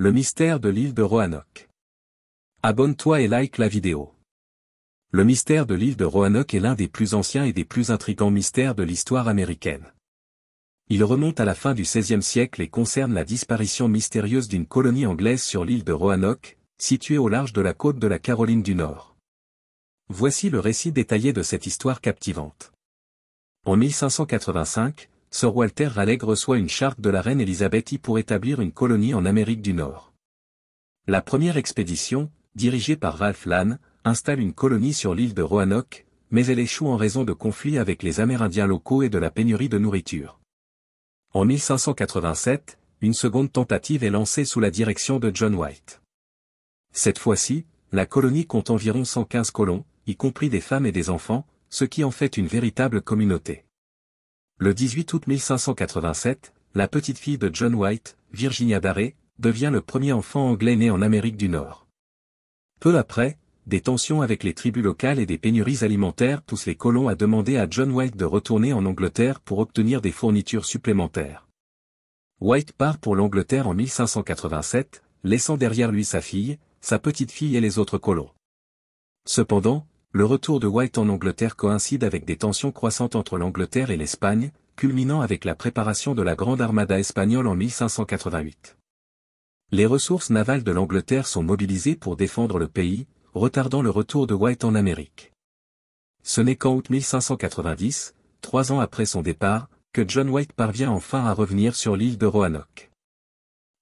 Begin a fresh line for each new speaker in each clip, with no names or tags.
Le mystère de l'île de Roanoke. Abonne-toi et like la vidéo. Le mystère de l'île de Roanoke est l'un des plus anciens et des plus intrigants mystères de l'histoire américaine. Il remonte à la fin du XVIe siècle et concerne la disparition mystérieuse d'une colonie anglaise sur l'île de Roanoke, située au large de la côte de la Caroline du Nord. Voici le récit détaillé de cette histoire captivante. En 1585, Sir Walter Raleigh reçoit une charte de la reine Élisabeth I pour établir une colonie en Amérique du Nord. La première expédition, dirigée par Ralph Lannes, installe une colonie sur l'île de Roanoke, mais elle échoue en raison de conflits avec les Amérindiens locaux et de la pénurie de nourriture. En 1587, une seconde tentative est lancée sous la direction de John White. Cette fois-ci, la colonie compte environ 115 colons, y compris des femmes et des enfants, ce qui en fait une véritable communauté. Le 18 août 1587, la petite fille de John White, Virginia Darré, devient le premier enfant anglais né en Amérique du Nord. Peu après, des tensions avec les tribus locales et des pénuries alimentaires poussent les colons à demander à John White de retourner en Angleterre pour obtenir des fournitures supplémentaires. White part pour l'Angleterre en 1587, laissant derrière lui sa fille, sa petite-fille et les autres colons. Cependant, le retour de White en Angleterre coïncide avec des tensions croissantes entre l'Angleterre et l'Espagne, culminant avec la préparation de la Grande Armada espagnole en 1588. Les ressources navales de l'Angleterre sont mobilisées pour défendre le pays, retardant le retour de White en Amérique. Ce n'est qu'en août 1590, 3 ans après son départ, que John White parvient enfin à revenir sur l'île de Roanoke.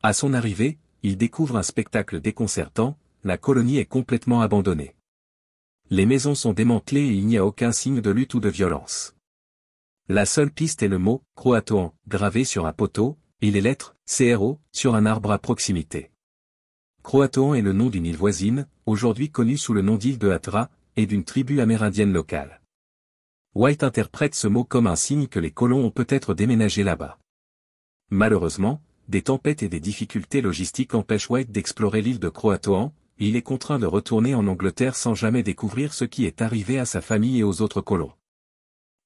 À son arrivée, il découvre un spectacle déconcertant, la colonie est complètement abandonnée. Les maisons sont démantelées et il n'y a aucun signe de lutte ou de violence. La seule piste est le mot « Croatoan » gravé sur un poteau, et les lettres « CRO » sur un arbre à proximité. Croatoan est le nom d'une île voisine, aujourd'hui connue sous le nom d'île de Hatra, et d'une tribu amérindienne locale. White interprète ce mot comme un signe que les colons ont peut-être déménagé là-bas. Malheureusement, des tempêtes et des difficultés logistiques empêchent White d'explorer l'île de Croatoan, et il est contraint de retourner en Angleterre sans jamais découvrir ce qui est arrivé à sa famille et aux autres colons.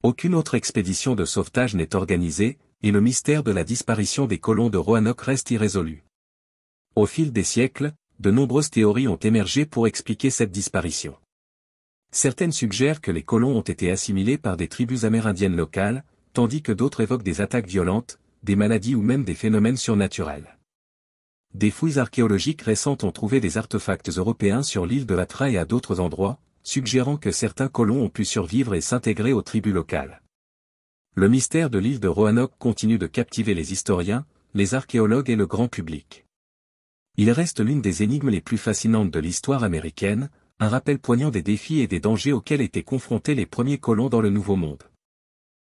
Aucune autre expédition de sauvetage n'est organisée, et le mystère de la disparition des colons de Roanoke reste irrésolu. Au fil des siècles, de nombreuses théories ont émergé pour expliquer cette disparition. Certaines suggèrent que les colons ont été assimilés par des tribus amérindiennes locales, tandis que d'autres évoquent des attaques violentes, des maladies ou même des phénomènes surnaturels. Des fouilles archéologiques récentes ont trouvé des artefacts européens sur l'île de Hatra et à d'autres endroits, suggérant que certains colons ont pu survivre et s'intégrer aux tribus locales. Le mystère de l'île de Roanoke continue de captiver les historiens, les archéologues et le grand public. Il reste l'une des énigmes les plus fascinantes de l'histoire américaine, un rappel poignant des défis et des dangers auxquels étaient confrontés les premiers colons dans le Nouveau Monde.